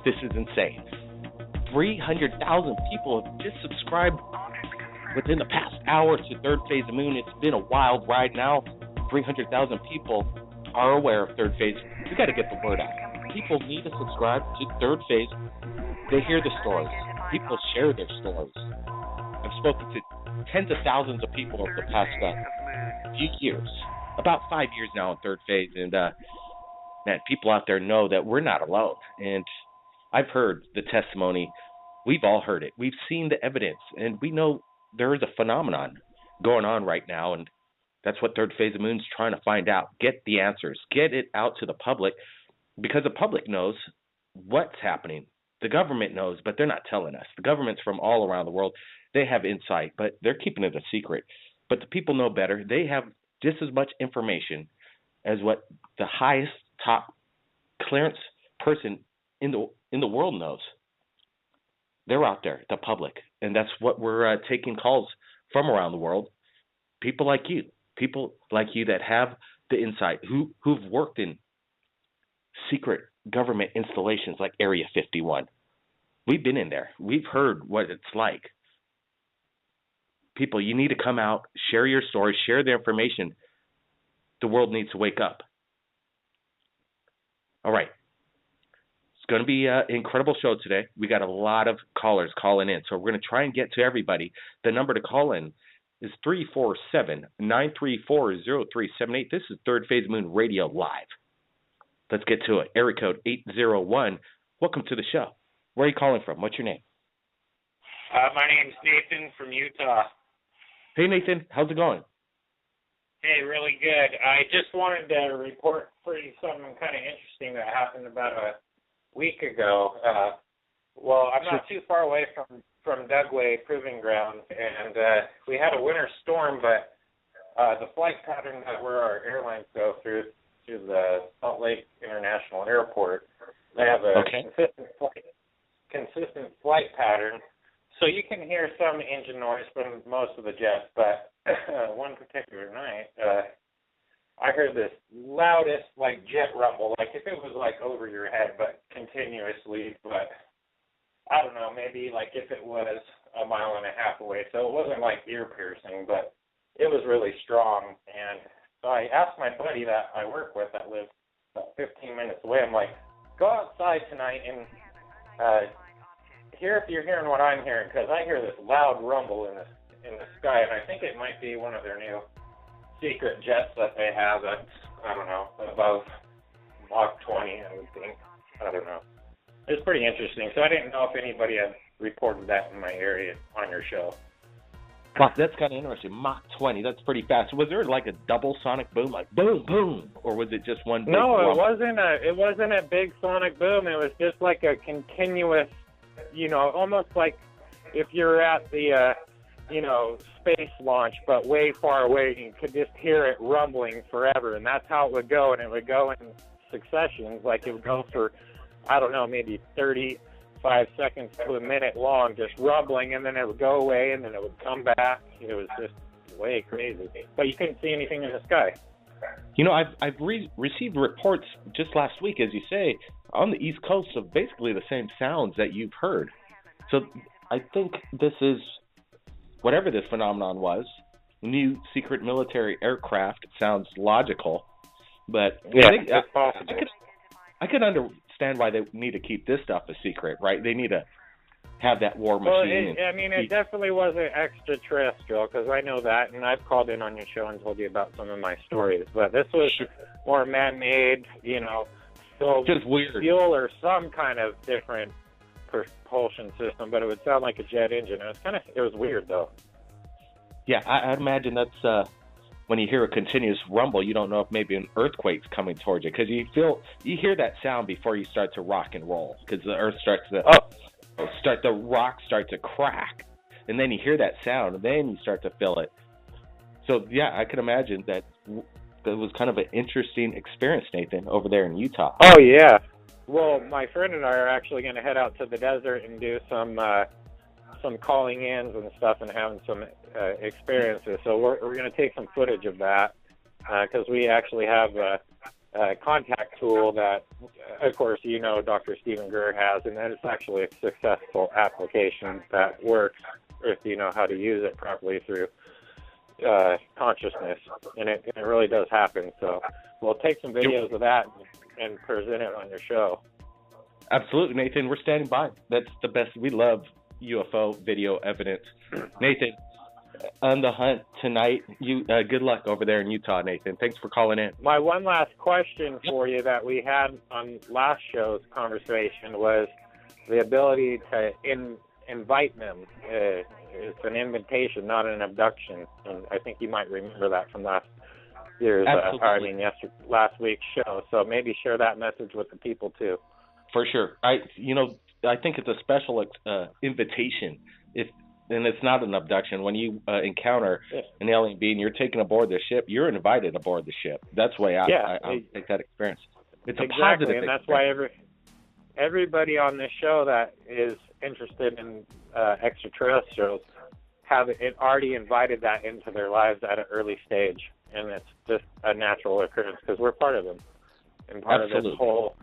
This is insane. 300,000 people have just subscribed within the past hour to Third Phase of the Moon. It's been a wild ride now. 300,000 people are aware of Third Phase. We got to get the word out. People need to subscribe to Third Phase. They hear the stories. People share their stories. I've spoken to tens of thousands of people over the past few years, about 5 years now in Third Phase, and man, people out there know that we're not alone. And I've heard the testimony. We've all heard it. We've seen the evidence, and we know there is a phenomenon going on right now, and that's what Third Phase of the Moon is trying to find out. Get the answers. Get it out to the public, because the public knows what's happening. The government knows, but they're not telling us. The governments from all around the world, they have insight, but they're keeping it a secret. But the people know better. They have just as much information as what the highest top clearance person in the world knows. They're out there, the public, and that's what we're taking calls from around the world. People like you that have the insight, who've worked in secret government installations like Area 51. We've been in there. We've heard what it's like. People, you need to come out, share your stories, share the information. The world needs to wake up. All right. It's going to be an incredible show today. We got a lot of callers calling in, so we're going to try and get to everybody. The number to call in is 347-934-0378. This is Third Phase Moon Radio Live. Let's get to it. Area code 801. Welcome to the show. Where are you calling from? What's your name? My name's Nathan from Utah. Hey, Nathan. How's it going? Hey, really good. I just wanted to report for you something kind of interesting that happened about a week ago. I'm not too far away from Dugway Proving Ground, and we had a winter storm, but the flight pattern that where our airlines go through the Salt Lake International Airport, they have a consistent flight pattern. So you can hear some engine noise from most of the jets, but one particular night, I heard this loudest, like, jet rumble, like if it was, like, over your head, but continuously, but I don't know, maybe, like, if it was a mile and a half away. So it wasn't, like, ear-piercing, but it was really strong. And so I asked my buddy that I work with that lives about 15 minutes away, I'm like, go outside tonight and hear if you're hearing what I'm hearing, because I hear this loud rumble in the sky, and I think it might be one of their new secret jets that they have that's, I don't know, above Mach 20, I would think. I don't know. It's pretty interesting. So I didn't know if anybody had reported that in my area on your show. Wow, that's kind of interesting. Mach 20, that's pretty fast. Was there like a double sonic boom, like boom, boom, or was it just one big No, rumble? it wasn't a big sonic boom. It was just like a continuous, almost like if you're at the, space launch, but way far away, you could just hear it rumbling forever, and that's how it would go, and it would go in successions, like it would go for, I don't know, maybe 35 seconds to a minute long, just rumbling, and then it would go away, and then it would come back. It was just way crazy. But you couldn't see anything in the sky. I've received reports just last week, as you say, on the East Coast of basically the same sounds that you've heard. So I think this is, whatever this phenomenon was, new secret military aircraft. It sounds logical, but yeah, it's possible. I could understand why they need to keep this stuff a secret, right? They need to have that war machine. Well, it definitely wasn't extraterrestrial, because I know that, and I've called in on your show and told you about some of my stories. But this was more man-made, just weird fuel or some kind of different propulsion system, but it would sound like a jet engine. It was weird though. Yeah, I imagine that's when you hear a continuous rumble, you don't know if maybe an earthquake's coming towards you, because you hear that sound before you start to rock and roll, because the earth the rocks start to crack, and then you hear that sound, and then you start to feel it. So yeah, I can imagine that was kind of an interesting experience, Nathan, over there in Utah. Oh yeah. Well, my friend and I are actually going to head out to the desert and do some calling ins and stuff and having some experiences. So we're going to take some footage of that because we actually have contacts tool that, of course, Dr. Stephen Greer has, and that it's actually a successful application that works if you know how to use it properly through consciousness, and it really does happen. So we'll take some videos of that and present it on your show. Absolutely, Nathan. We're standing by. That's the best. We love UFO video evidence. Nathan, on the hunt tonight, you good luck over there in Utah, Nathan. Thanks for calling in. My one last question for you that we had on last show's conversation was the ability to invite them. It's an invitation, not an abduction. And I think you might remember that from last week's show. So maybe share that message with the people too. For sure. I think it's a special invitation. And it's not an abduction. When you encounter an alien being, you're taken aboard the ship. You're invited aboard the ship. That's the way I take that experience. It's a positive and that's experience. why everybody on this show that is interested in extraterrestrials have it already invited that into their lives at an early stage, and it's just a natural occurrence because we're part of them and part Absolutely. of this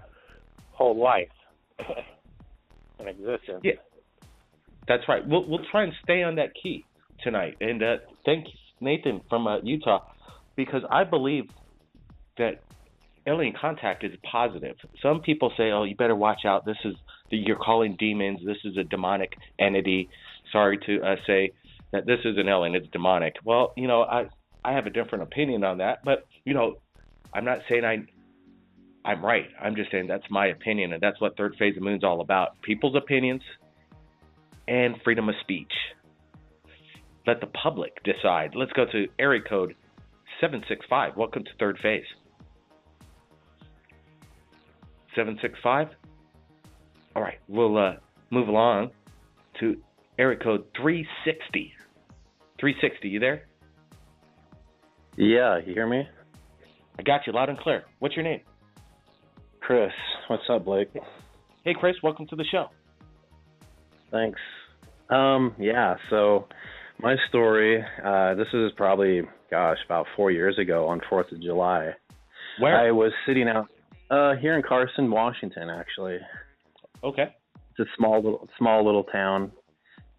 whole life and existence. Yeah. That's right. We'll try and stay on that key tonight. And thank you, Nathan from Utah, because I believe that alien contact is positive. Some people say, "Oh, you better watch out. You're calling demons. This is a demonic entity." Sorry to say that this is an alien. It's demonic. Well, I have a different opinion on that. But I'm not saying I'm right. I'm just saying that's my opinion, and that's what Third Phase of Moon's all about. People's opinions and freedom of speech. Let the public decide. Let's go to area code 765. Welcome to Third Phase. 765. All right, we'll move along to area code 360. 360, you there? Yeah, you hear me? I got you loud and clear. What's your name? Chris. What's up, Blake? Hey, Chris, welcome to the show. Thanks. So my story, this is probably, about 4 years ago on 4th of July. Where? I was sitting out here in Carson, Washington, actually. Okay. It's a small little town.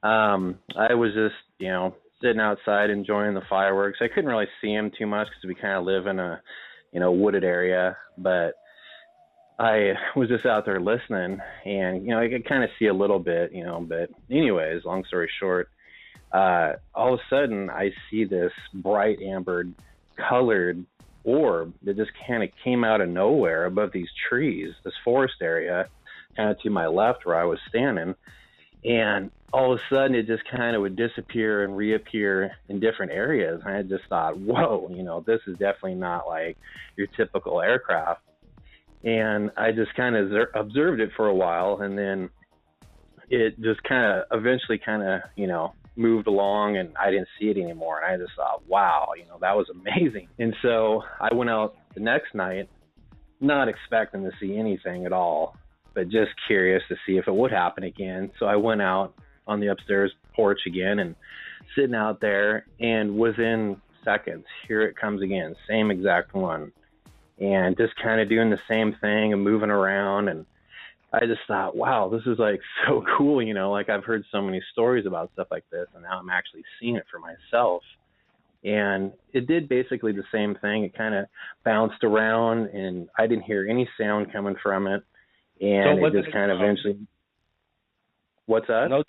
I was just, sitting outside enjoying the fireworks. I couldn't really see them too much because we kind of live in a, wooded area, but I was just out there listening, and, I could kind of see a little bit, but anyways, long story short, all of a sudden I see this bright amber colored orb that just kind of came out of nowhere above these trees, this forest area, kind of to my left where I was standing. And all of a sudden it just kind of would disappear and reappear in different areas. And I just thought, whoa, this is definitely not like your typical aircraft. And I just kind of observed it for a while, and then it just kind of eventually moved along, and I didn't see it anymore. And I just thought, wow, that was amazing. And so I went out the next night, not expecting to see anything at all, but just curious to see if it would happen again. So I went out on the upstairs porch again and sitting out there, and within seconds, here it comes again, same exact one. And just kind of doing the same thing and moving around. And I just thought, wow, this is like so cool. Like I've heard so many stories about stuff like this, and now I'm actually seeing it for myself. And it did basically the same thing. It kind of bounced around, and I didn't hear any sound coming from it. And so it just kind of eventually. What's that? No,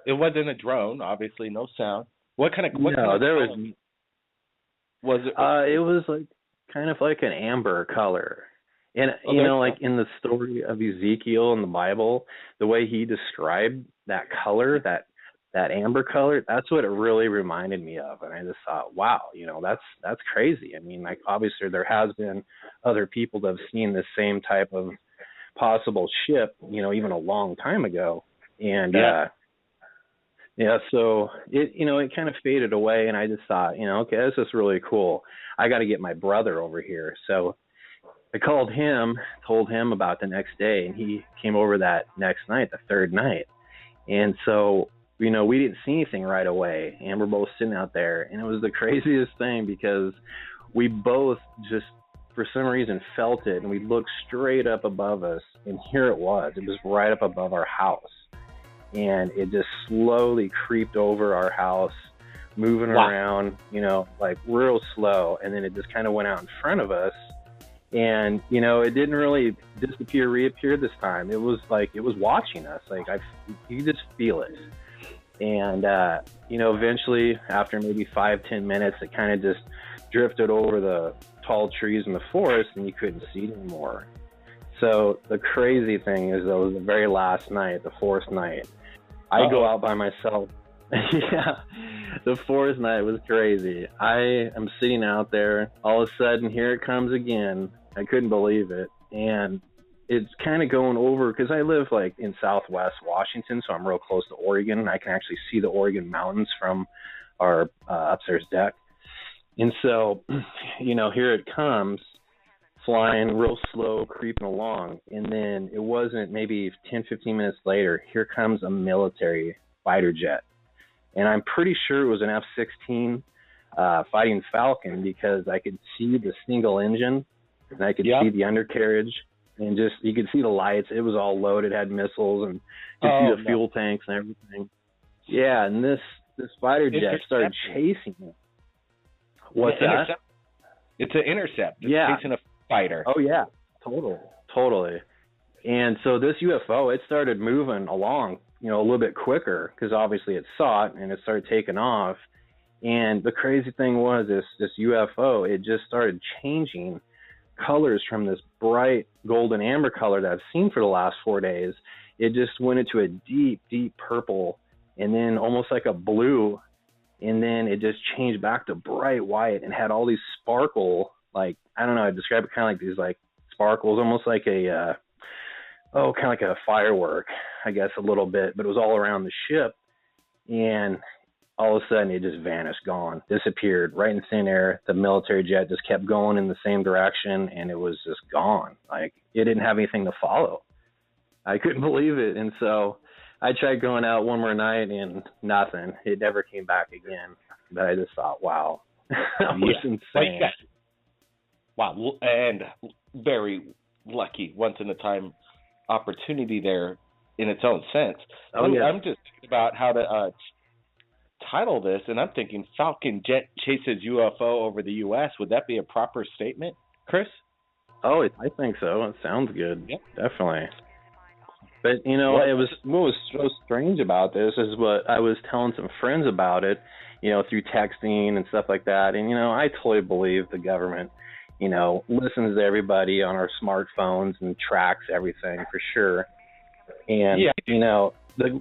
it wasn't a drone, obviously, no sound. What kind of was it? It was like kind of like an amber color. And, like in the story of Ezekiel in the Bible, the way he described that color, that amber color, that's what it really reminded me of. And I just thought, wow, that's crazy. I mean, like, obviously there has been other people that have seen the same type of possible ship, even a long time ago. And, so it kind of faded away, and I just thought, okay, this is really cool. I got to get my brother over here. So I called him, told him about the next day, and he came over that next night, the third night. And so, we didn't see anything right away, and we're both sitting out there, and it was the craziest thing because we both just for some reason, felt it, and we looked straight up above us, and here it was. It was right up above our house. And it just slowly creeped over our house, moving around, you know, like real slow. And then it just kind of went out in front of us. And, you know, it didn't really disappear, reappear this time. It was like, it was watching us. Like, you could just feel it. And, you know, eventually, after maybe 5-10 minutes, it kind of just drifted over the tall trees in the forest, and you couldn't see it anymore. So the crazy thing is, though, it was the very last night, the fourth night. I go out by myself. Yeah, the fourth night was crazy. I am sitting out there. All of a sudden, here it comes again. I couldn't believe it. And it's kind of going over, because I live like in Southwest Washington, so I'm real close to Oregon, and I can actually see the Oregon mountains from our upstairs deck. And so, you know, here it comes, flying real slow, creeping along. And then it wasn't maybe 10-15 minutes later, here comes a military fighter jet. And I'm pretty sure it was an F-16 fighting Falcon, because I could see the single engine, and I could see the undercarriage, and just you could see the lights. It was all loaded, had missiles, and you could see the fuel tanks and everything. Yeah, and this fighter jet started chasing it. What's that? It's an intercept. It's chasing a fighter. Oh, yeah, totally. And so this UFO, it started moving along, you know, a little bit quicker, because obviously it saw it, and it started taking off. And the crazy thing was, this UFO, it just started changing colors from this bright golden amber color that I've seen for the last 4 days. It just went into a deep, deep purple, and then almost like a blue, and then it just changed back to bright white and had all these sparkle, like, I don't know, I describe it kind of like these like sparkles, almost like kind of like a firework, I guess, a little bit, but it was all around the ship. And all of a sudden it just vanished, gone, disappeared right in thin air. The military jet just kept going in the same direction, and it was just gone. Like, it didn't have anything to follow. I couldn't believe it. And so I tried going out one more night, and nothing. It never came back again. But I just thought, wow, that was insane. Wow, and very lucky, once in a time opportunity there in its own sense. I'm just thinking about how to title this, and I'm thinking Falcon jet chases UFO over the U.S. Would that be a proper statement, Chris? Oh, I think so. It sounds good. Yep. Definitely. But, you know, what was so strange about this is what I was telling some friends about it, you know, through texting and stuff like that. And, you know, I totally believe the government, you know, listens to everybody on our smartphones and tracks everything for sure. And, you know, the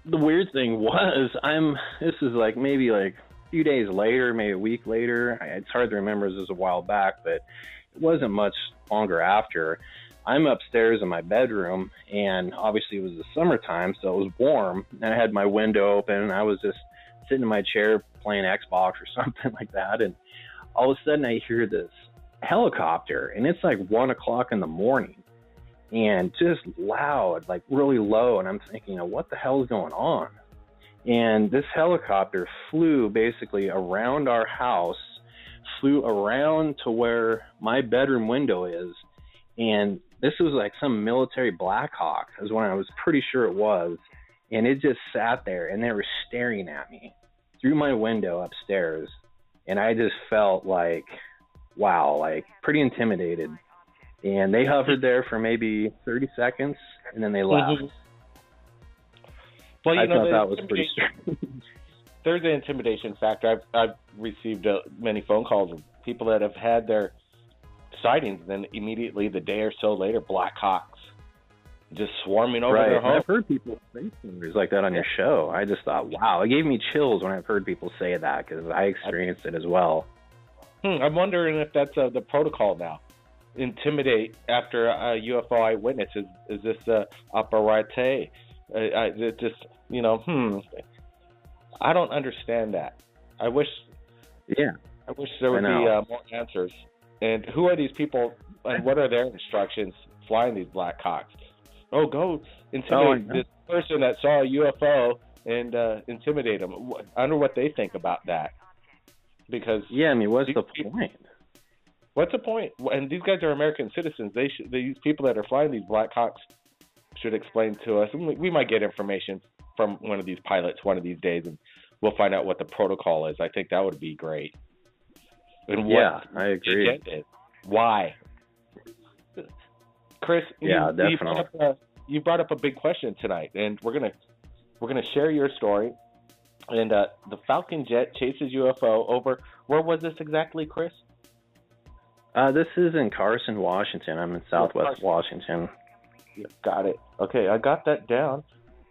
weird thing was, this is like maybe like a few days later, maybe a week later. It's hard to remember, this was a while back, but it wasn't much longer after. I'm upstairs in my bedroom, and obviously it was the summertime, so it was warm, and I had my window open, and I was just sitting in my chair playing Xbox or something like that, and all of a sudden I hear this helicopter, and it's like 1 o'clock in the morning, and just loud, like really low, and I'm thinking, what the hell is going on? And this helicopter flew basically around our house, flew around to where my bedroom window is, and this was like some military Black Hawk, is what I was pretty sure it was, and it just sat there, and they were staring at me through my window upstairs, and I just felt like, wow, like pretty intimidated. And they hovered there for maybe 30 seconds, and then they left. Well, I thought that was pretty strange. There's an intimidation factor. I've received many phone calls of people that have had their sightings, and then immediately the day or so later, Black Hawks just swarming over their home. I've heard people say stories like that on your show. I just thought, wow, it gave me chills when I've heard people say that, because I experienced it as well. I'm wondering if that's the protocol now. Intimidate after a UFO eyewitness. Is this operate? Just, you know, I don't understand that. I wish there would be more answers. And who are these people, and what are their instructions flying these Black Hawks? Oh, go intimidate this person that saw a UFO and intimidate them. I wonder what they think about that. Because what's the point? What's the point? And these guys are American citizens. These people that are flying these Black Hawks should explain to us. And we might get information from one of these pilots one of these days, and we'll find out what the protocol is. I think that would be great. And I agree. Why? Chris, definitely. You brought up a big question tonight, and we're gonna share your story. And the Falcon jet chases UFO over. Where was this exactly, Chris? This is in Carson, Washington. I'm in Southwest Washington. Yeah, got it. Okay, I got that down,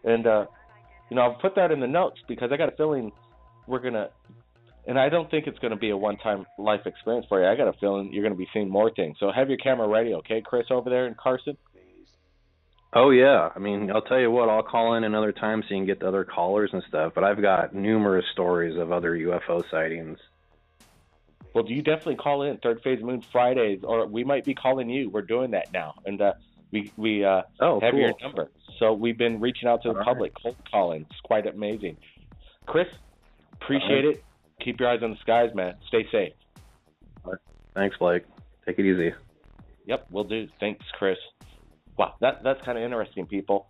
and I'll put that in the notes because I got a feeling we're gonna. And I don't think it's going to be a one-time life experience for you. I got a feeling you're going to be seeing more things. So have your camera ready, okay, Chris, over there in Carson? Oh, yeah. I mean, I'll tell you what, I'll call in another time so you can get the other callers and stuff, but I've got numerous stories of other UFO sightings. Well, you definitely call in Third Phase Moon Fridays, or we might be calling you. We're doing that now. And we have cool. your number. So we've been reaching out to the public, cold calling. It's quite amazing. Chris, appreciate it. Keep your eyes on the skies, man. Stay safe. Thanks, Blake. Take it easy. Yep, will do. Thanks, Chris. Wow, that's kind of interesting, people.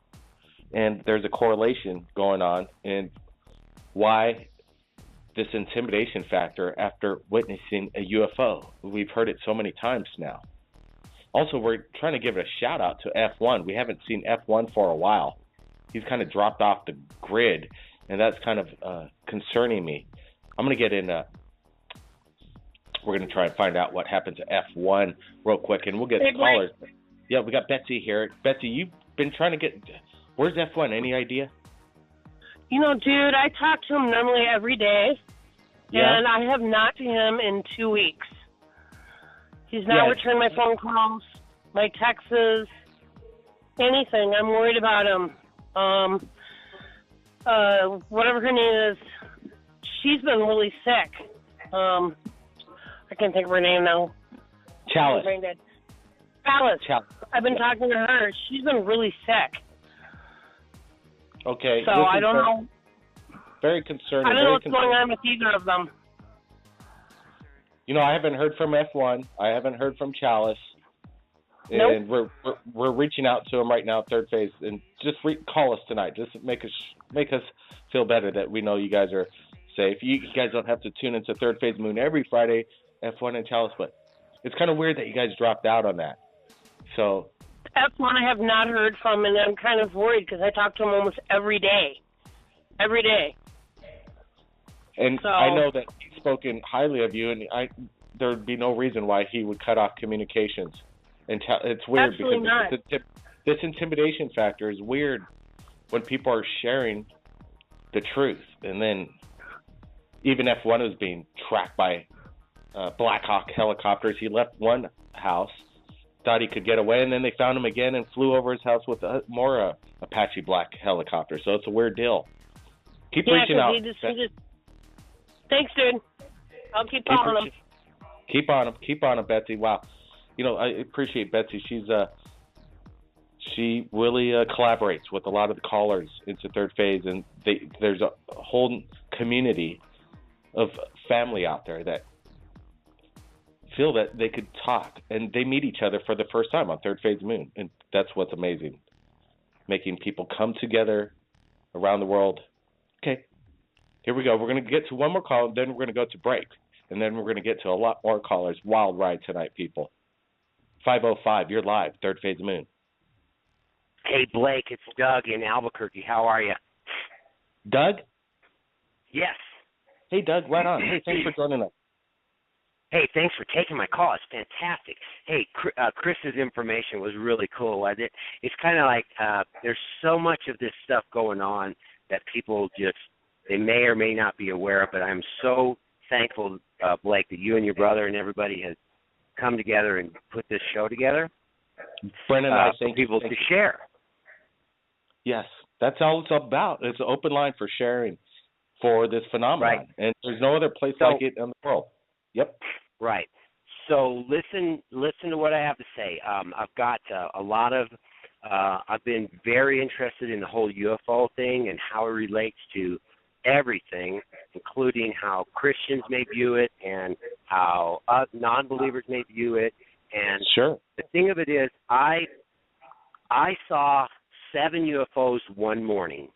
And there's a correlation going on in why this intimidation factor after witnessing a UFO. We've heard it so many times now. Also, we're trying to give it a shout-out to F1. We haven't seen F1 for a while. He's kind of dropped off the grid, and that's kind of concerning me. I'm going to get in. We're going to try and find out what happened to F1 real quick, and we'll get callers. Yeah, we got Betsy here. Betsy, you've been trying to get. Where's F1? Any idea? Dude, I talk to him normally every day, and I have not seen him in 2 weeks. He's not returned my phone calls, my texts, anything. I'm worried about him. Whatever her name is. She's been really sick. I can't think of her name now. Chalice. Chalice. I've been talking to her. She's been really sick. Okay. So I don't know. Very concerning. I don't know what's going on with either of them. I haven't heard from F1. I haven't heard from Chalice. And we're reaching out to them right now, Third Phase, and just call us tonight. Just make us feel better that we know you guys are safe. You guys don't have to tune into Third Phase Moon every Friday, F1 and Chalice, but it's kind of weird that you guys dropped out on that. So F1 I have not heard from, and I'm kind of worried because I talk to him almost every day. Every day. And so, I know that he's spoken highly of you, and there would be no reason why he would cut off communications. And it's weird because this intimidation factor is weird when people are sharing the truth, and then even F1 was being tracked by Black Hawk helicopters. He left one house, thought he could get away, and then they found him again and flew over his house with more Apache Black helicopters. So it's a weird deal. Keep reaching out. Thanks, dude. I'll keep calling him. Keep on him, Betsy. Wow. I appreciate Betsy. She really collaborates with a lot of the callers into Third Phase, and there's a whole community of family out there that feel that they could talk, and they meet each other for the first time on Third Phase Moon, and that's what's amazing, making people come together around the world. Okay, here we go. We're going to get to one more call, and then we're going to go to break, and then we're going to get to a lot more callers. Wild ride tonight, people. 505, you're live, Third Phase Moon. Hey, Blake, it's Doug in Albuquerque. How are you? Doug? Yes. Hey, Doug, right on. Hey, thanks for joining us. Hey, thanks for taking my call. It's fantastic. Hey, Chris's information was really cool. It's kind of like there's so much of this stuff going on that people they may or may not be aware of, but I'm so thankful, Blake, that you and your brother and everybody has come together and put this show together. Brennan and I for people to share. Yes, that's all it's about. It's an open line for sharing for this phenomenon. Right. And there's no other place like it in the world. Yep. Right. So listen to what I have to say. I've got a lot of I've been very interested in the whole UFO thing and how it relates to everything, including how Christians may view it and how non-believers may view it. And Sure. the thing of it is, I saw 7 UFOs one morning.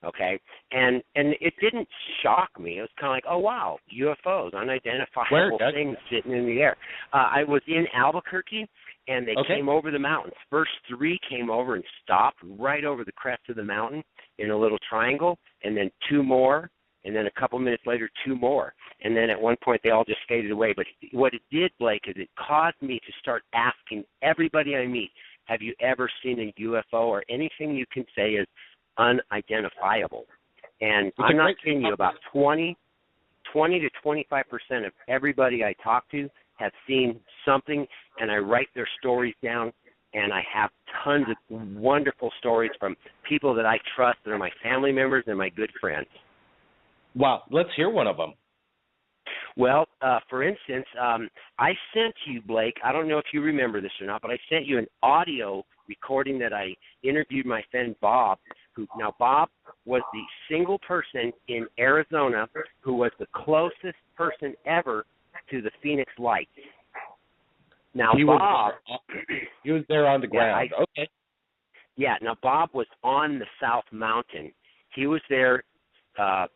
Okay, and it didn't shock me. It was kind of like, oh wow, UFOs, unidentifiable things sitting in the air. I was in Albuquerque, and they came over the mountains. First 3 came over and stopped right over the crest of the mountain in a little triangle, and then 2 more, and then a couple minutes later 2 more, and then at one point they all just faded away. But what it did, Blake, is it caused me to start asking everybody I meet, have you ever seen a UFO, or anything you can say is unidentifiable. And I'm not kidding you, about 20 to 25% of everybody I talk to have seen something, and I write their stories down, and I have tons of wonderful stories from people that I trust that are my family members and my good friends. Wow, let's hear one of them. Well, for instance, I sent you, Blake, I don't know if you remember this or not, but I sent you an audio recording that I interviewed my friend Bob. Now, Bob was the single person in Arizona who was the closest person ever to the Phoenix Lights. Now, he was there on the ground. Okay. Yeah, now Bob was on the South Mountain. He was there.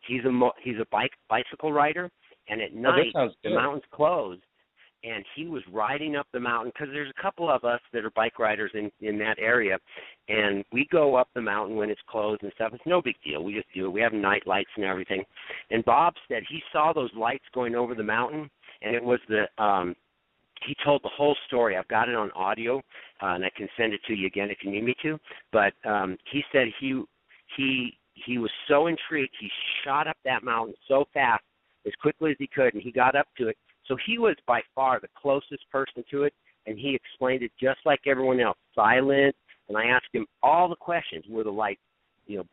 He's a bicycle rider, and at night the mountain's closed. And he was riding up the mountain, because there's a couple of us that are bike riders in that area, and we go up the mountain when it's closed and stuff. It's no big deal. We just do it. We have night lights and everything. And Bob said he saw those lights going over the mountain, and it was he told the whole story. I've got it on audio, and I can send it to you again if you need me to. But he said he was so intrigued, he shot up that mountain so fast, as quickly as he could, and he got up to it. So he was by far the closest person to it, and he explained it just like everyone else, silent. And I asked him all the questions. Were the lights,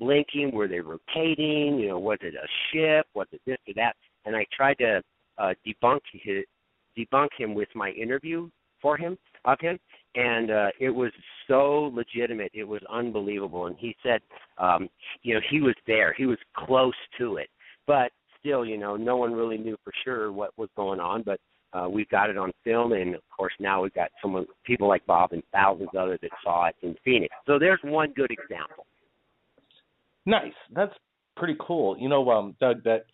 blinking? Were they rotating? Was it a ship? Was it this or that? And I tried to debunk him with my interview of him, and it was so legitimate. It was unbelievable. And he said, he was there. He was close to it. But still, no one really knew for sure what was going on, but we've got it on film, and of course now we've got people like Bob and thousands others that saw it in Phoenix. So there's one good example. Nice. That's pretty cool. Doug, that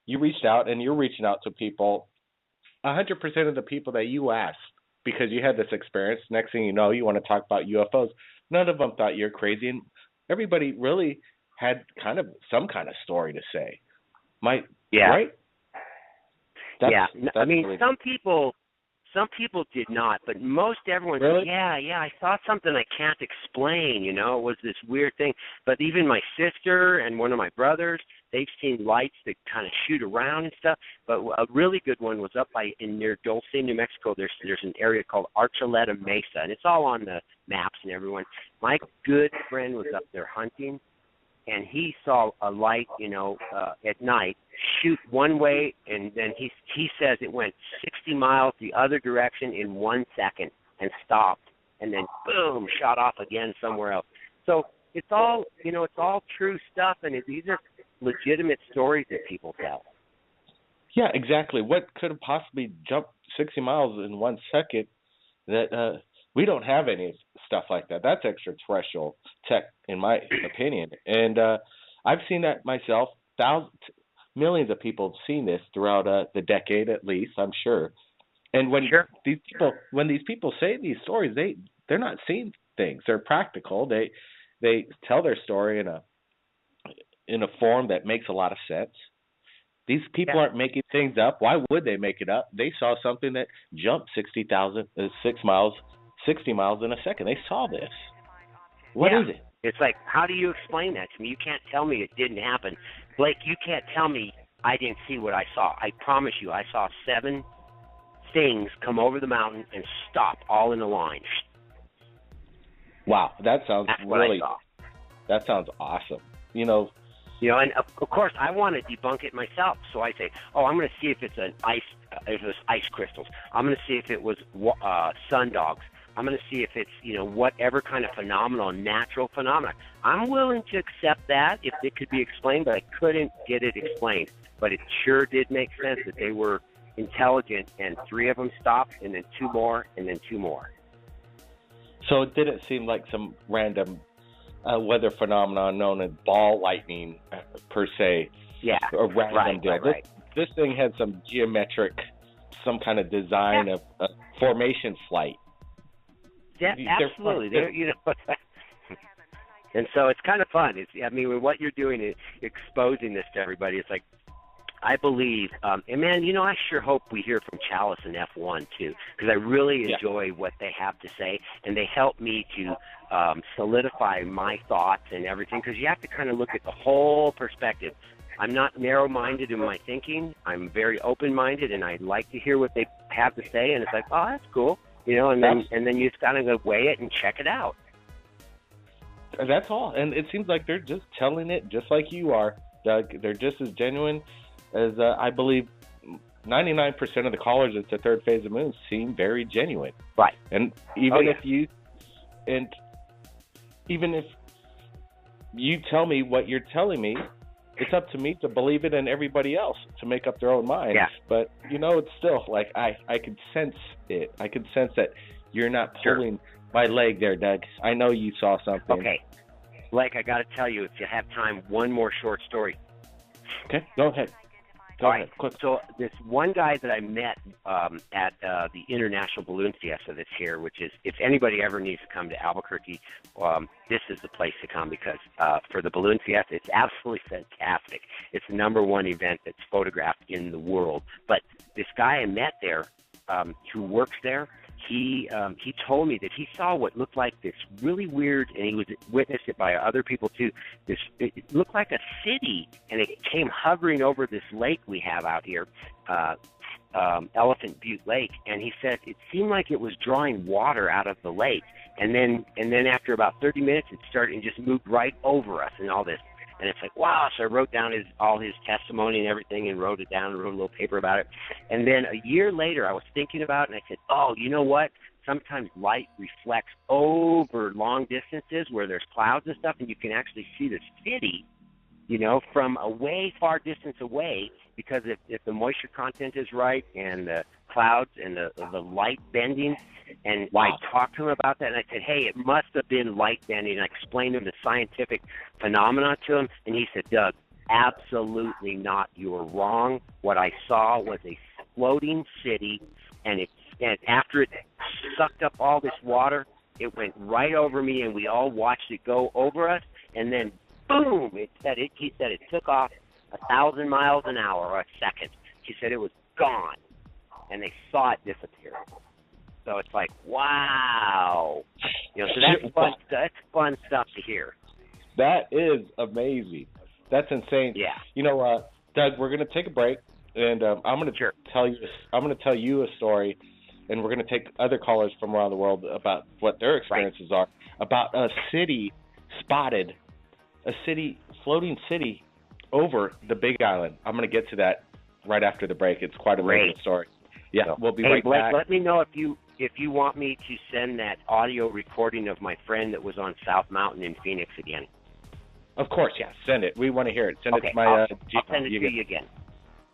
you reached out, and you're reaching out to people. 100% of the people that you asked, because you had this experience, next thing you know, you want to talk about UFOs. None of them thought you're crazy, and everybody really had some kind of story to say. Right? That's I mean, really some people did not, but most everyone said, yeah, I saw something I can't explain, it was this weird thing. But even my sister and one of my brothers, they've seen lights that kind of shoot around and stuff. But a really good one was up near Dulce, New Mexico. There's an area called Archuleta Mesa, and it's all on the maps and everyone. My good friend was up there hunting, and he saw a light, at night shoot one way, and then he says it went 60 miles the other direction in 1 second and stopped, and then boom, shot off again somewhere else. So it's all, it's all true stuff, and these are legitimate stories that people tell. Yeah, exactly. What could have possibly jumped 60 miles in 1 second? That we don't have any stuff like that. That's extraterrestrial tech, in my opinion. And I've seen that myself. Millions of people have seen this throughout the decade, at least, I'm sure. And when these people say these stories, they're not seeing things. They're practical. They tell their story in a form that makes a lot of sense. These people aren't making things up. Why would they make it up? They saw something that jumped 60 miles in a second. They saw this. What is it? It's like, how do you explain that to me? You can't tell me it didn't happen. Blake, you can't tell me I didn't see what I saw. I promise you, I saw 7 things come over the mountain and stop all in a line. Wow, that sounds that sounds awesome. And of course, I want to debunk it myself. So I say, I'm going to see if it's ice crystals. I'm going to see if it was sun dogs. I'm going to see if it's, whatever kind of phenomenon, natural phenomenon. I'm willing to accept that if it could be explained, but I couldn't get it explained. But it sure did make sense that they were intelligent, and 3 of them stopped, and then 2 more, and then 2 more. So it didn't seem like some random weather phenomenon known as ball lightning, per se. Yeah, a random deal. Right. This thing had some geometric, some kind of design of formation flight. Yeah, absolutely. And so it's kind of fun. What you're doing is exposing this to everybody. It's like, I believe, and man, I sure hope we hear from Chalice and F1 too, because I really enjoy what they have to say, and they help me to solidify my thoughts and everything, because you have to kind of look at the whole perspective. I'm not narrow-minded in my thinking. I'm very open-minded, and I like to hear what they have to say, and it's like, oh, that's cool, and then you just kind of go weigh it and check it out. That's all, and it seems like they're just telling it just like you are, Doug. They're just as genuine as I believe 99% of the callers at the third phase of the moon seem very genuine. Right. And even if you tell me what you're telling me, it's up to me to believe it and everybody else to make up their own minds. Yeah. But, it's still like I can sense it. I can sense that you're not pulling my leg there, Doug. I know you saw something. Okay. Blake, I got to tell you, if you have time, one more short story. Okay, go ahead. All right. Quick. So this one guy that I met at the International Balloon Fiesta that's here, which is, if anybody ever needs to come to Albuquerque, this is the place to come, because for the Balloon Fiesta, it's absolutely fantastic. It's the #1 event that's photographed in the world. But this guy I met there who works there, he told me that he saw what looked like this really weird, and he was witnessed it by other people too. It looked like a city, and it came hovering over this lake we have out here, Elephant Butte Lake. And he said it seemed like it was drawing water out of the lake, and then after about 30 minutes, it started and just moved right over us and all this. And it's like, wow. So I wrote down all his testimony and everything and wrote it down and wrote a little paper about it. And then a year later, I was thinking about it, and I said, oh, you know what? Sometimes light reflects over long distances where there's clouds and stuff, and you can actually see the city, from a way far distance away, because if the moisture content is right and the clouds and the light bending. And I talked to him about that, and I said, hey, it must have been light bending. And I explained to him the scientific phenomena to him, and he said, Doug, absolutely not. You were wrong. What I saw was a floating city, and after it sucked up all this water, it went right over me, and we all watched it go over us, and then, boom, he said it took off 1,000 miles an hour or a second. He said it was gone, and they saw it disappear. So it's like, wow. So that's fun. That's fun stuff to hear. That is amazing. That's insane. Yeah. Doug, we're going to take a break, and I'm going to tell you. I'm going to tell you a story, and we're going to take other callers from around the world about what their experiences are about a floating city over the Big Island. I'm going to get to that right after the break. It's quite a amazing story. Yeah, we'll be right Blake, back. Let me know if you want me to send that audio recording of my friend that was on South Mountain in Phoenix again. Of course, yeah. Send it. We want to hear it. Send it to my I'll send it to you again.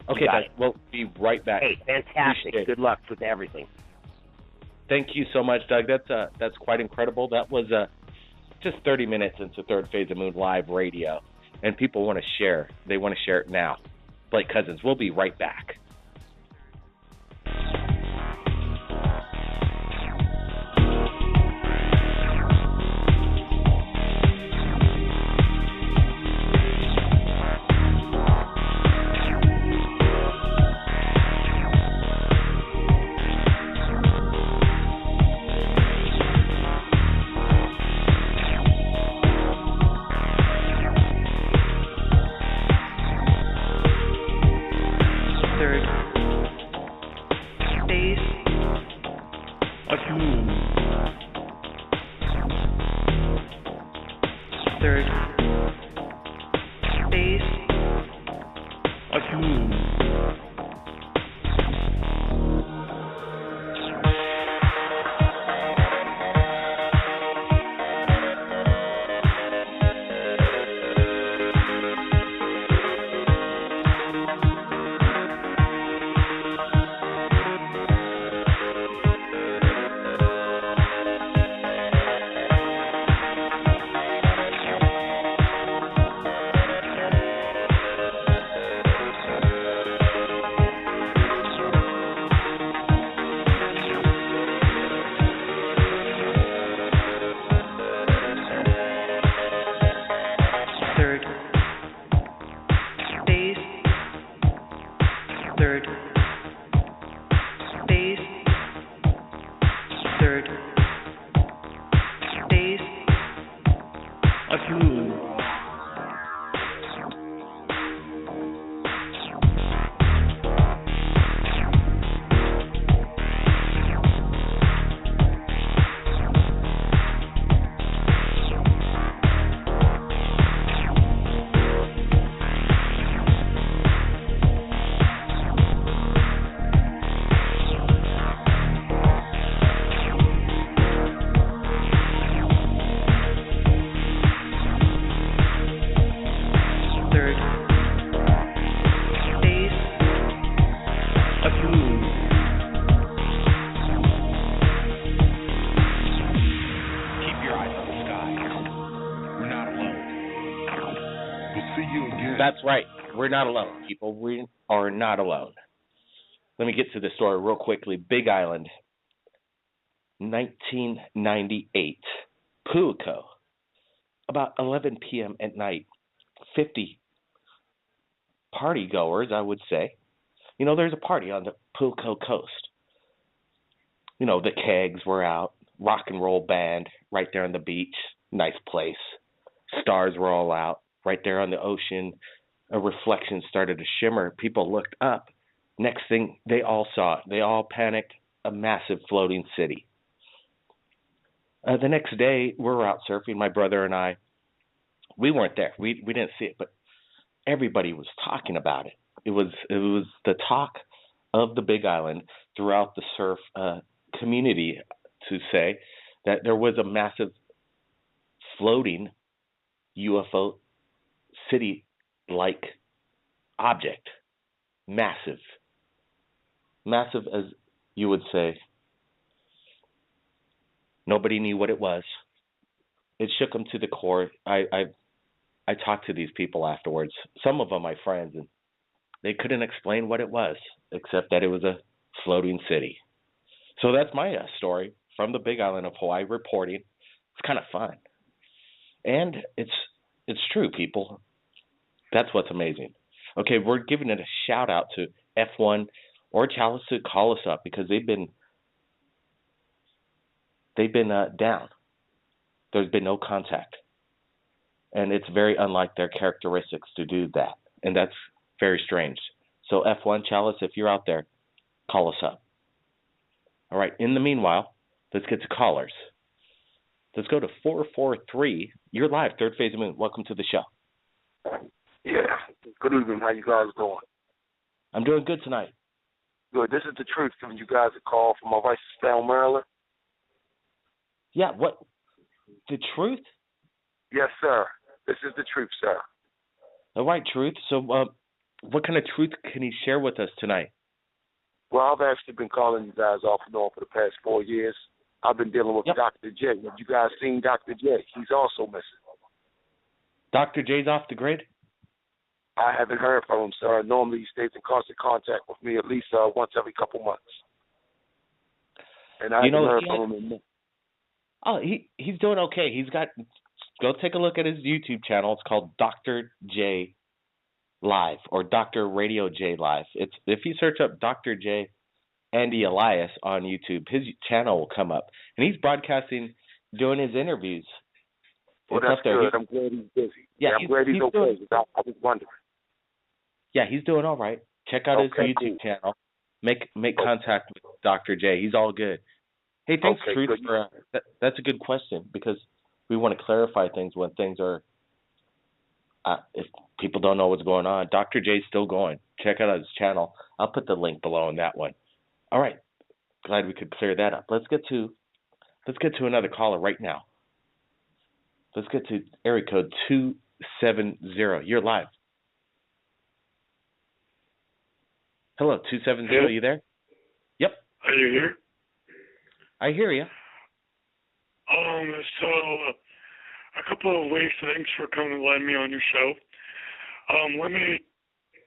Okay, guys. We'll be right back. Hey, fantastic. Good luck with everything. Thank you so much, Doug. That's quite incredible. That was just 30 minutes into Third Phase of Moon Live Radio, and people want to share. They want to share it now. Blake Cousins. We'll be right back. third phase of the moon. That's right. We're not alone, people. We are not alone. Let me get to the story real quickly. Big Island, 1998, Pulico. About 11 p.m. at night, 50 party goers, I would say. You know, there's a party on the Pulico coast. You know, the kegs were out, rock and roll band right there on the beach, nice place. Stars were all out. Right there on the ocean, a reflection started to shimmer. People looked up. Next thing, they all saw it. They all panicked. A massive floating city. The next day, we were out surfing, my brother and I. We weren't there. We didn't see it, but everybody was talking about it. It was the talk of the Big Island throughout the surf community to say that there was a massive floating UFO city-like object. Massive. Massive, as you would say. Nobody knew what it was. It shook them to the core. I talked to these people afterwards. Some of them my friends, and they couldn't explain what it was, except that it was a floating city. So that's my story from the Big Island of Hawaii reporting. It's kind of fun. And it's true, people. That's what's amazing. Okay, we're giving it a shout out to F1 or Chalice to call us up because they've been down. There's been no contact, and it's very unlike their characteristics to do that, and that's very strange. So F1 Chalice, if you're out there, call us up. All right. In the meanwhile, let's get to callers. Let's go to 443. You're live, Third Phase of Moon. Welcome to the show. Yeah. Good evening. How you guys doing? I'm doing good tonight. Good. This is the truth. Giving you guys a call from my Winston-Salem, Maryland. Yeah. What? The truth? Yes, sir. This is the truth, sir. All right, truth. So, what kind of truth can you share with us tonight? Well, I've actually been calling you guys off and on for the past 4 years. I've been dealing with Dr. J. Have you guys seen Dr. J? He's also missing. Dr. J's off the grid? I haven't heard from him, sir. Normally he stays in constant contact with me at least once every couple months. And I haven't heard from him. Oh, he's doing okay. Go take a look at his YouTube channel. It's called Dr. J Live or Dr. Radio J Live. If you search up Dr. J Andy Elias on YouTube, his channel will come up. And he's broadcasting, doing his interviews. Well, that's good. I'm glad he's busy. Yeah, I'm glad he's okay. I was wondering. Yeah, he's doing all right. Check out his YouTube channel. Make contact with Dr. J. He's all good. Hey, thanks, Truth, for that's a good question because we want to clarify things when things are if people don't know what's going on. Dr. J's still going. Check out his channel. I'll put the link below on that one. All right. Glad we could clear that up. Let's get to another caller right now. Let's get to area code 270. You're live. Hello, 270. Are you there? Yep. Are you here? I hear you. So a couple of weeks. Thanks for coming and letting me on your show. Let me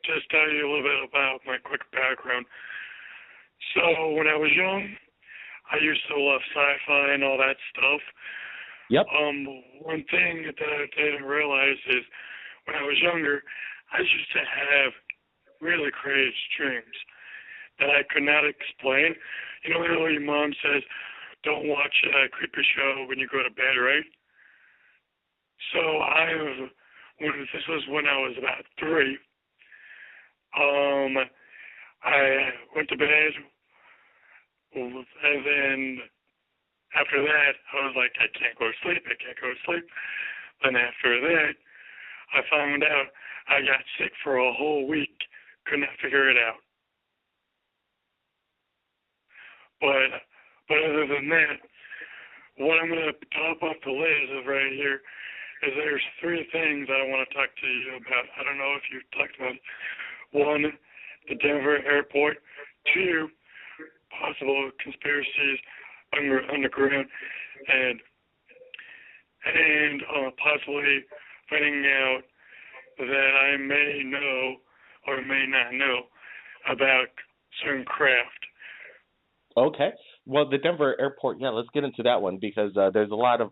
just tell you a little bit about my quick background. So when I was young, I used to love sci-fi and all that stuff. Yep. One thing that I didn't realize is when I was younger, I used to have really crazy dreams that I could not explain. You know, your mom says, don't watch a creepy show when you go to bed, right? So this was when I was about 3. I went to bed, and then after that, I was like, I can't go to sleep. Then after that, I found out I got sick for a whole week. Could not figure it out. But other than that, what I'm going to top off the list of right here is there's 3 things I want to talk to you about. I don't know if you've talked about it. 1, the Denver airport. 2, possible conspiracies underground, and possibly finding out that I may know or may not know about certain craft. Okay. Well, the Denver airport, yeah, let's get into that one because there's a lot of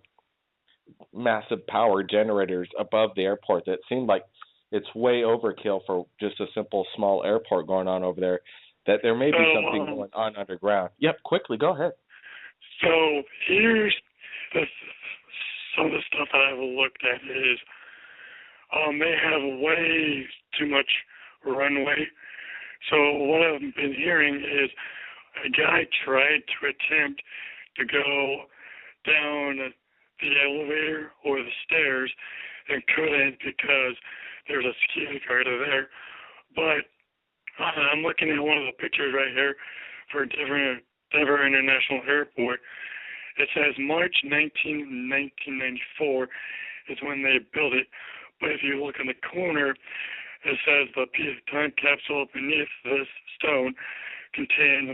massive power generators above the airport that seem like it's way overkill for just a simple small airport going on over there, that there may be something going on underground. Yep, quickly, go ahead. So here's some of the stuff that I've looked at is they have way too much runway. So what I've been hearing is a guy tried to attempt to go down the elevator or the stairs and couldn't because there's a security guard there. But I'm looking at one of the pictures right here for Denver International Airport. It says March 1994 is when they built it. But if you look in the corner, it says the time capsule beneath this stone contains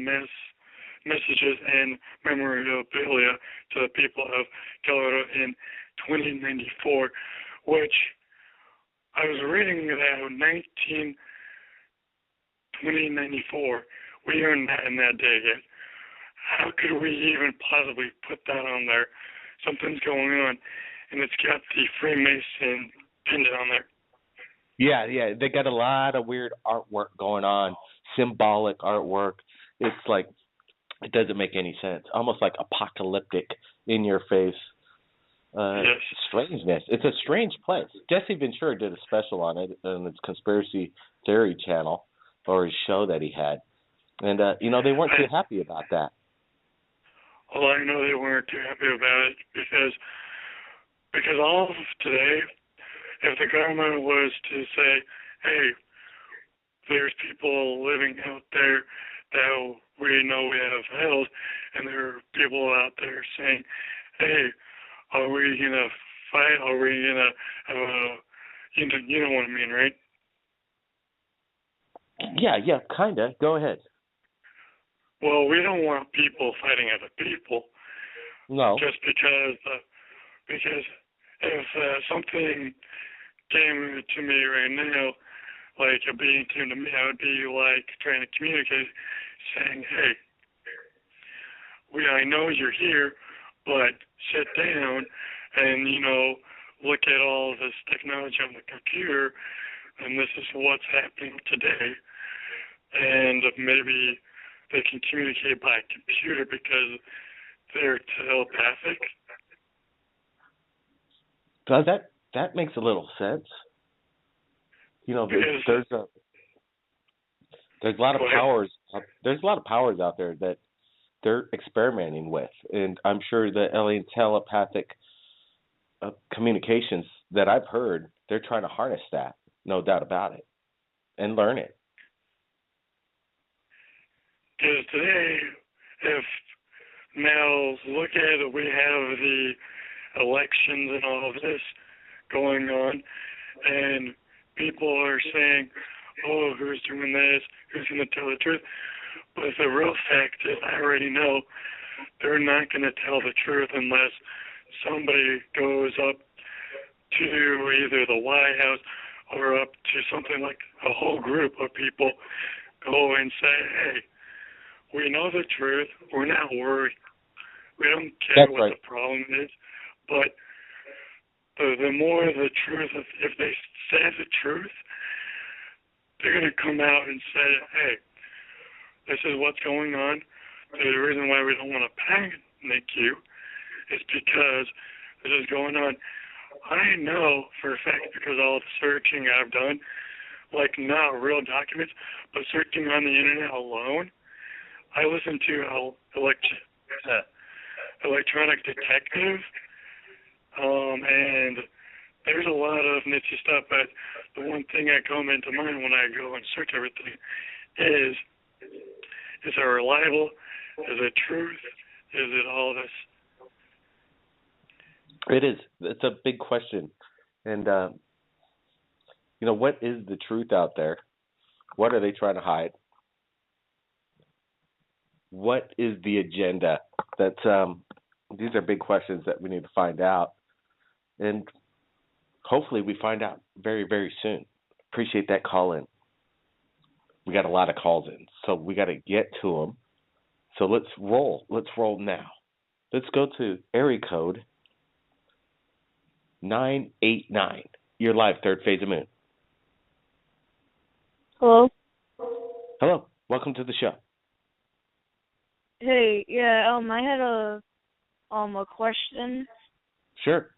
messages and memorabilia to the people of Colorado in 2094, which I was reading that 2094, we aren't in that day yet. How could we even possibly put that on there? Something's going on, and it's got the Freemason pinned on there. Yeah, they got a lot of weird artwork going on, symbolic artwork. It's like, it doesn't make any sense. Almost like apocalyptic, in your face. Yes. Strangeness. It's a strange place. Jesse Ventura did a special on it on his Conspiracy Theory channel, or his show that he had. And, they weren't too happy about that. Well, I know they weren't too happy about it because all of today, if the government was to say, hey, there's people living out there that we know we have held, and there are people out there saying, hey, are we going to fight? Are we going to have a, you know what I mean, right? Yeah, kind of. Go ahead. Well, we don't want people fighting other people. No. Just because if something came to me right now, like a being came to me, I would be like trying to communicate, saying, hey, I know you're here, but sit down and, look at all this technology on the computer, and this is what's happening today. And maybe they can communicate by computer because they're telepathic. That makes a little sense. There's a lot of powers. There's a lot of powers out there that they're experimenting with, and I'm sure the alien telepathic communications that I've heard, they're trying to harness that, no doubt about it, and learn it. Because today, look at it, we have the elections and all of this going on, and people are saying, oh, who's doing this, who's going to tell the truth? But the real fact is, I already know they're not going to tell the truth unless somebody goes up to either the White House or up to something like a whole group of people go and say, hey, we know the truth. We're not worried. We don't care what the problem is. But the more the truth, if they say the truth, they're going to come out and say, hey, this is what's going on. the reason why we don't want to panic you is because this is going on. I know for a fact, because all the searching I've done, like not real documents, but searching on the internet alone, I listen to Electronic Detective, and there's a lot of niche stuff, but the one thing that comes into mind when I go and search everything is it reliable? Is it truth? Is it all this? It is. It's a big question. And, what is the truth out there? What are they trying to hide? What is the agenda? These are big questions that we need to find out. And hopefully we find out very, very soon. Appreciate that call in. We got a lot of calls in, so we got to get to them. So let's roll. Let's roll now. Let's go to area code 989. You're live, third phase of moon. Hello? Hello. Welcome to the show. Hey, yeah, I had a question. Sure.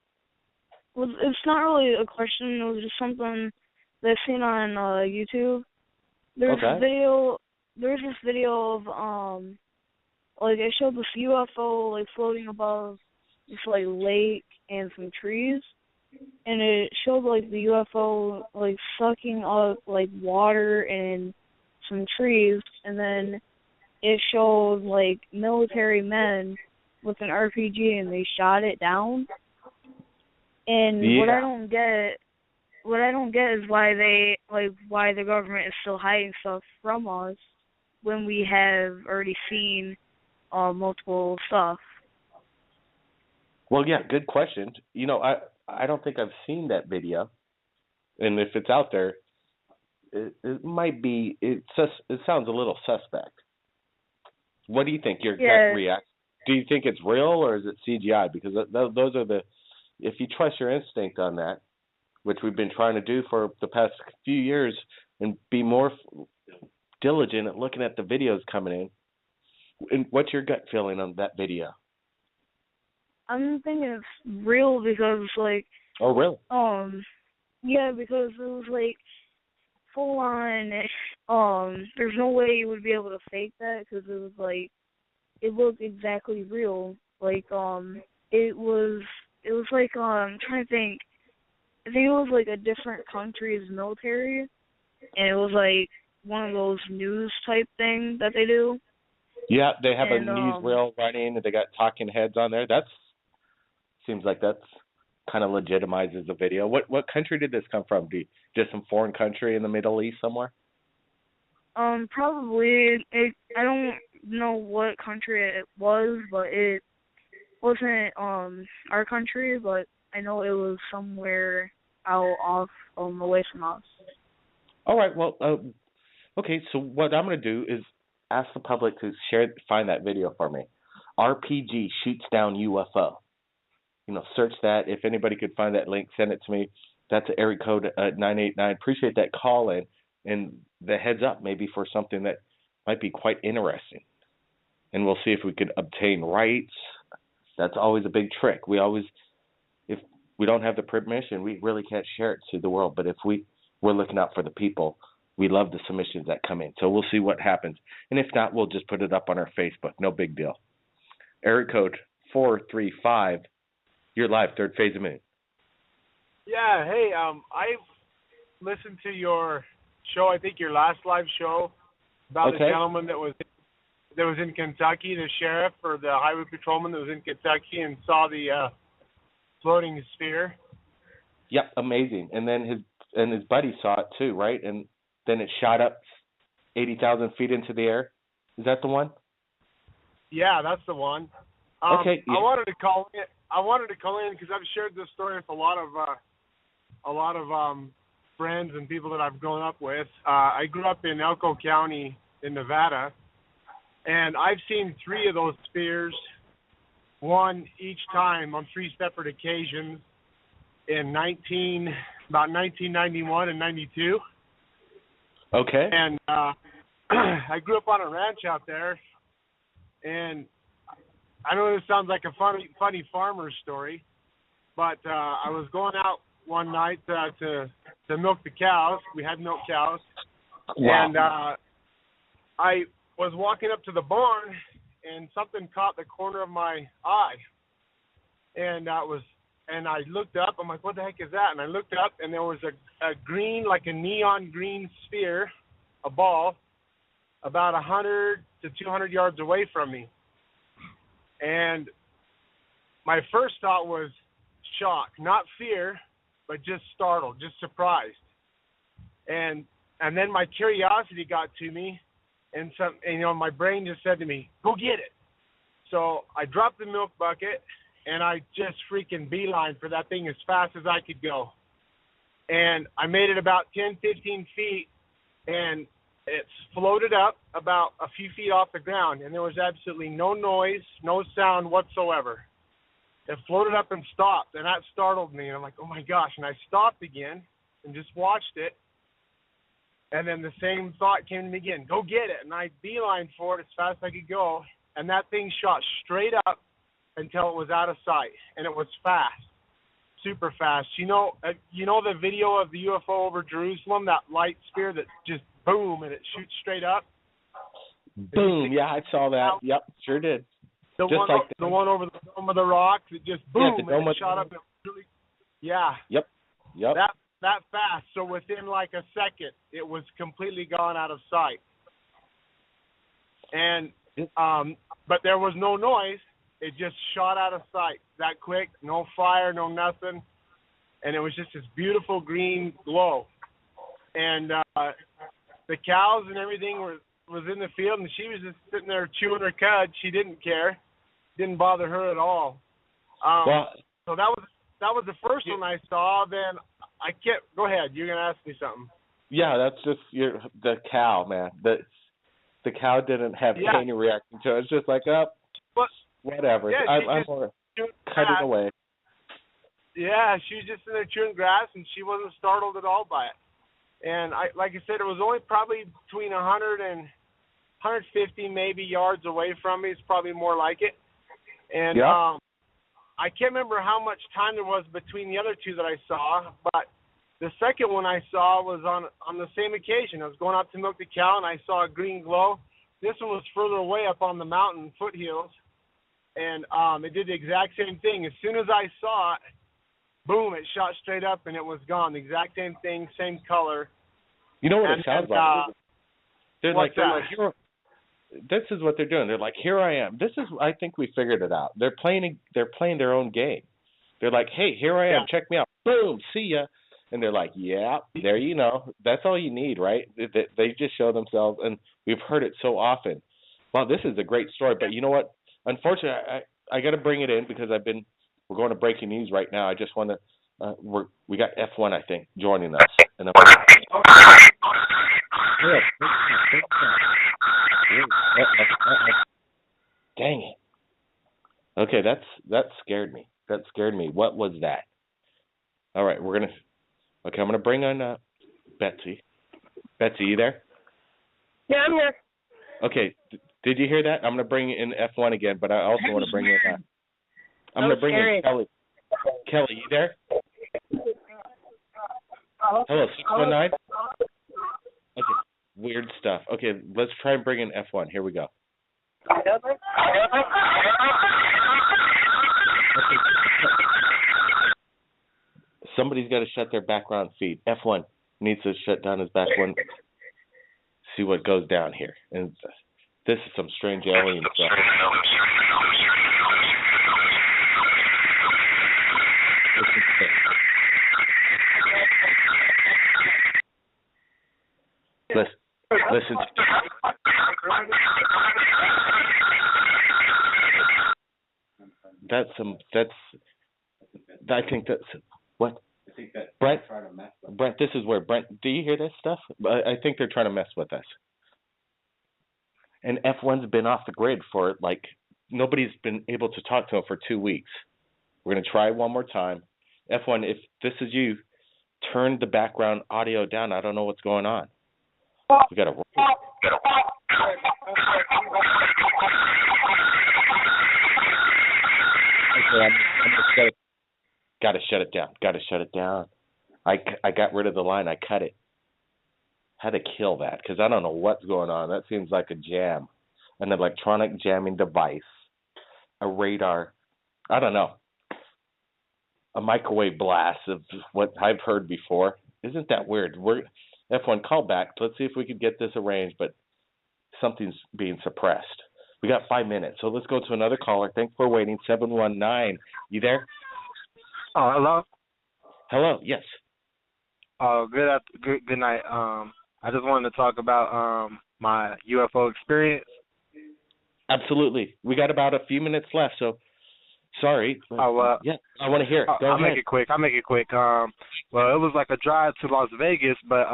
Well, it's not really a question, it was just something that I've seen on YouTube. There's this video of it showed this UFO floating above this lake and some trees, and it showed the UFO sucking up water and some trees, and then it showed military men with an RPG and they shot it down. And what I don't get is why the government is still hiding stuff from us when we have already seen multiple stuff. Well, yeah, good question. I don't think I've seen that video, and if it's out there, it might be. It sounds a little suspect. What do you think? Your gut reaction? Do you think it's real or is it CGI? Because those are the. If you trust your instinct on that, which we've been trying to do for the past few years, and be more diligent at looking at the videos coming in. And what's your gut feeling on that video? I'm thinking it's real because Oh, really? Yeah, because it was full on. There's no way you would be able to fake that because it was it looked exactly real. It was I'm trying to think. I think it was a different country's military, and it was one of those news type things that they do. Yeah, they have a newsreel running, and they got talking heads on there. Seems like that's kind of legitimizes the video. What country did this come from? Just some foreign country in the Middle East somewhere? Probably. I don't know what country it was, but it wasn't our country. But I know it was somewhere out off away from us. All right. Well, okay. So what I'm going to do is ask the public to find that video for me. RPG shoots down UFO. Search that. If anybody could find that link, send it to me. That's area code 989. Appreciate that call in and the heads up maybe for something that might be quite interesting. And we'll see if we could obtain rights. That's always a big trick. If we don't have the permission, we really can't share it to the world. But if we're looking out for the people, we love the submissions that come in. So we'll see what happens. And if not, we'll just put it up on our Facebook. No big deal. Area code 435. You're live, third phase of moon. Yeah, hey, I've listened to your show, I think your last live show, about the gentleman that was in Kentucky, the sheriff or the highway patrolman that was in Kentucky and saw the floating sphere. Yep, amazing. And then his buddy saw it too, right? And then it shot up 80,000 feet into the air. Is that the one? Yeah, that's the one. Okay. Yeah. I wanted to call in because I've shared this story with a lot of friends and people that I've grown up with. I grew up in Elko County in Nevada, and I've seen 3 of those spheres, one each time on 3 separate occasions in about 1991 and 92. Okay. And I grew up on a ranch out there, And I know this sounds like a funny farmer story, but I was going out one night to milk the cows. We had milk cows. Wow. And I was walking up to the barn, and something caught the corner of my eye. And I looked up. I'm like, what the heck is that? And I looked up, and there was a green, like a neon green sphere, a ball, about 100 to 200 yards away from me. And my first thought was shock, not fear, but just startled, just surprised. And then my curiosity got to me, and my brain just said to me, go get it. So I dropped the milk bucket, and I just freaking beeline for that thing as fast as I could go. And I made it about 10, 15 feet, and it's floated up about a few feet off the ground, and there was absolutely no noise, no sound whatsoever. It floated up and stopped, and that startled me. And I'm like, oh, my gosh. And I stopped again and just watched it. And then the same thought came to me again, go get it. And I beelined for it as fast as I could go, and that thing shot straight up until it was out of sight, and it was fast, super fast. You know the video of the UFO over Jerusalem, that light sphere that just boom, and it shoots straight up? Boom, yeah, I saw that. Yep, sure did. The one over the Dome of the Rock, it just boom, and it shot up. Yeah. Yep. That fast. So within like a second, it was completely gone out of sight. And but there was no noise. It just shot out of sight that quick. No fire, no nothing, and it was just this beautiful green glow. And the cows and everything was in the field, and she was just sitting there chewing her cud. She didn't care. Didn't bother her at all. So that was the first one I saw. Then I kept. Go ahead. You're gonna ask me something. Yeah, that's just the cow, man. The cow didn't have any reaction to it. It's just like whatever. Yeah, I'm more cut it away. Yeah, she was just in there chewing grass, and she wasn't startled at all by it. And like I said, it was only probably between 100 and 150 maybe yards away from me. It's probably more like it. And I can't remember how much time there was between the other two that I saw, but the second one I saw was on the same occasion. I was going out to milk the cow, and I saw a green glow. This one was further away up on the mountain foothills, and it did the exact same thing. As soon as I saw it, boom, it shot straight up, and it was gone. The exact same thing, same color. You know what it sounds like? They're like, this is what they're doing. They're like, here I am. I think we figured it out. They're playing their own game. They're like, hey, here I am. Check me out. Boom, see ya. And they're like, yeah, there you know. That's all you need, right? They just show themselves, and we've heard it so often. Wow, this is a great story. But you know what? Unfortunately, I got to bring it in because we're going to breaking news right now. I just want to, we got F1, I think, joining us. And dang it. Okay, that scared me. That scared me. What was that? All right, I'm going to bring on Betsy. Betsy, you there? Yeah, I'm here. Okay, did you hear that? I'm going to bring in F1 again, but I also want to bring in I'm going to bring in Kelly. Kelly, you there? Hello, 619? Okay, weird stuff. Okay, let's try and bring in F1. Here we go. Somebody's got to shut their background feed. F1 needs to shut down his background. See what goes down here. And this is some strange alien stuff. Listen. I think that's what? I think that Brent, this is where Brent, do you hear this stuff? I think they're trying to mess with us. And F1's been off the grid for nobody's been able to talk to him for 2 weeks. We're going to try one more time. F1, if this is you, turn the background audio down. I don't know what's going on. We got to. I'm gonna gotta shut it down. Gotta shut it down. I got rid of the line. I cut it. Had to kill that because I don't know what's going on. That seems like a jam, an electronic jamming device, a radar. I don't know. A microwave blast of what I've heard before. Isn't that weird? We're F1 call back. Let's see if we could get this arranged, but something's being suppressed. We got 5 minutes, so let's go to another caller. Thanks for waiting. 719. You there? Oh, hello. Hello. Yes. Good night. I just wanted to talk about my UFO experience. Absolutely. We got about a few minutes left, so sorry. Yeah, I want to hear it. Go ahead. I'll make it quick. Well, it was like a drive to Las Vegas, but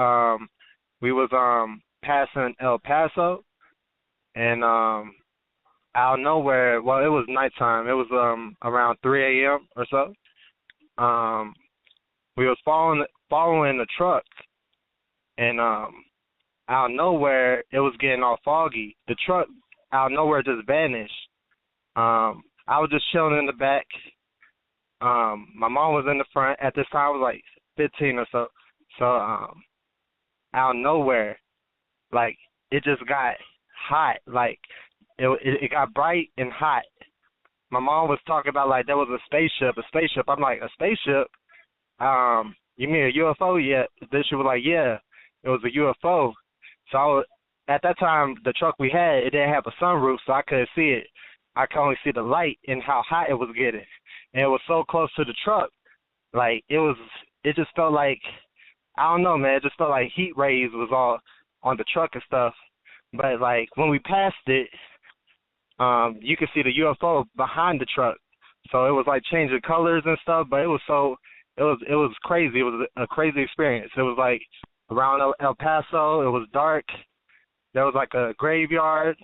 we was passing El Paso, and out of nowhere, well, it was nighttime. It was around 3 a.m. or so. We was following the truck, and out of nowhere, it was getting all foggy. The truck out of nowhere just vanished. I was just chilling in the back. My mom was in the front. At this time, I was like 15 or so. So out of nowhere, like, it just got hot. Like, it got bright and hot. My mom was talking about, like, there was a spaceship. I'm like, a spaceship? You mean a UFO? Yeah. Then she was like, yeah, it was a UFO. So at that time, the truck we had, it didn't have a sunroof, so I couldn't see it. I could only see the light and how hot it was getting. And it was so close to the truck. Like, it just felt like, I don't know, man, it just felt like heat rays was all on the truck and stuff. But, like, when we passed it, you could see the UFO behind the truck. So it was, like, changing colors and stuff, but it was crazy. It was a crazy experience. It was, like, around El Paso. It was dark. There was, like, a graveyard.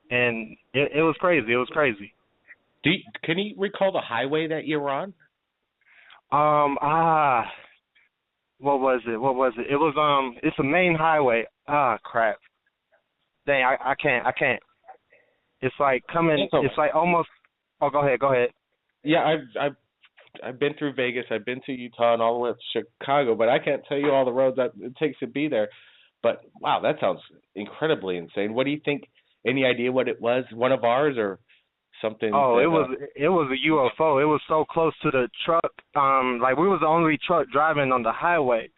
And it was crazy. It was crazy. Can you recall the highway that you were on? What was it? It was it's a main highway. Crap. Dang, I can't. It's like coming. It's like almost. Oh, go ahead. Yeah, I've been through Vegas. I've been to Utah and all the way to Chicago, but I can't tell you all the roads that it takes to be there. But wow, that sounds incredibly insane. What do you think? Any idea what it was? One of ours or something? Oh, it was a UFO. It was so close to the truck. Like, we was the only truck driving on the highway,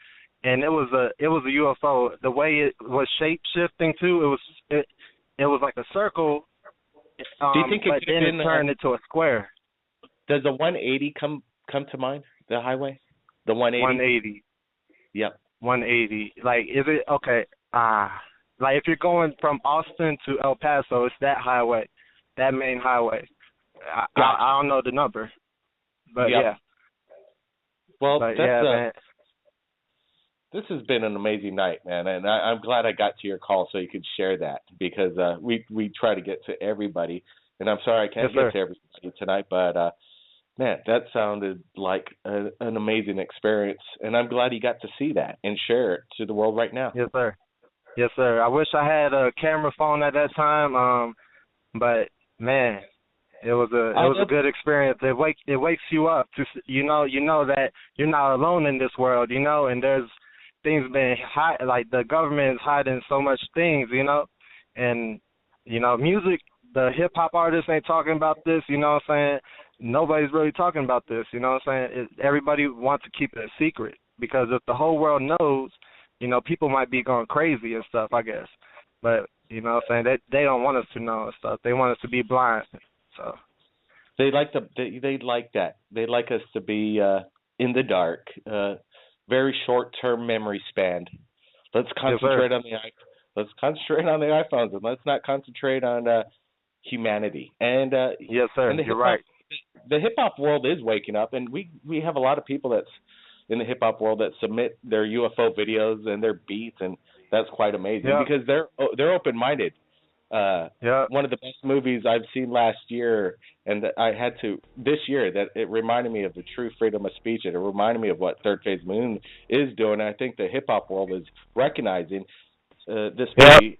and it was a UFO. The way it was shape shifting too, it was like a circle. Do you think it turned into a square? Does the 180 come to mind? The highway, the 180. 180. Yep. 180. Like, is it okay? Like, if you're going from Austin to El Paso, it's that highway, that main highway. I don't know the number, but yeah. Well, man. This has been an amazing night, man, and I'm glad I got to your call so you could share that because we try to get to everybody, and I'm sorry I can't get to everybody tonight, but man, that sounded like an amazing experience, and I'm glad you got to see that and share it to the world right now. Yes, sir. I wish I had a camera phone at that time, but man, it was a good experience. It wakes you up to you know that you're not alone in this world, and there's things being like the government is hiding so much things, and music. The hip hop artists ain't talking about this, you know what I'm saying? Nobody's really talking about this, you know what I'm saying? Everybody wants to keep it a secret because if the whole world knows, people might be going crazy and stuff, I guess. But, you know what I'm saying, they don't want us to know and stuff. They want us to be blind. So they like that. They like us to be in the dark. Very short-term memory span. Let's concentrate on the iPhones and let's not concentrate on humanity. And yes, sir. And you're right. The hip hop world is waking up, and we have a lot of people that's in the hip hop world that submit their UFO videos and their beats, and that's quite amazing because they're open-minded. One of the best movies I've seen last year, and that I had to this year, that it reminded me of the true freedom of speech, and it reminded me of what Third Phase Moon is doing. And I think the hip hop world is recognizing this movie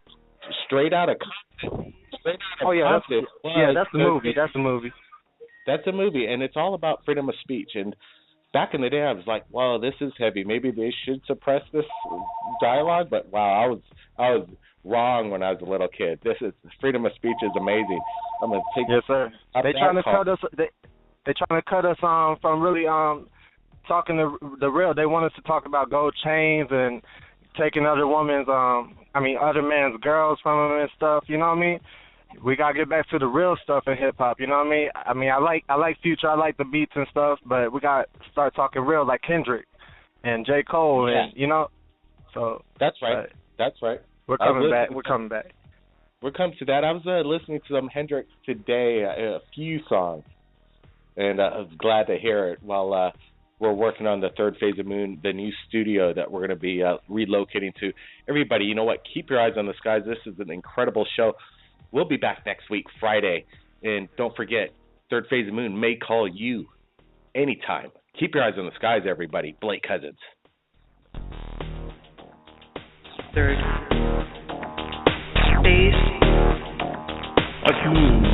straight out of concept. That's the movie. That's the movie. That's a movie, and it's all about freedom of speech. And back in the day, I was like, "Wow, this is heavy. Maybe they should suppress this dialogue." But wow, I was wrong when I was a little kid. This is freedom of speech is amazing. I'm gonna take yes, sir. They trying to cut us. They trying to cut us from really talking the real. They want us to talk about gold chains and taking other women's other men's girls from them and stuff. You know what I mean? We gotta get back to the real stuff in hip hop. You know what I mean? I like Future. I like the beats and stuff, but we gotta start talking real, like Kendrick and J. Cole, and you know. So that's right. That's right. We're coming back. We're coming back. We're coming to that. I was listening to some Hendrix today, a few songs, and I was glad to hear it while we're working on the third phase of Moon, the new studio that we're going to be relocating to. Everybody, you know what? Keep your eyes on the skies. This is an incredible show. We'll be back next week, Friday. And don't forget, third phase of Moon may call you anytime. Keep your eyes on the skies, everybody. Blake Cousins. Third phase of Moon.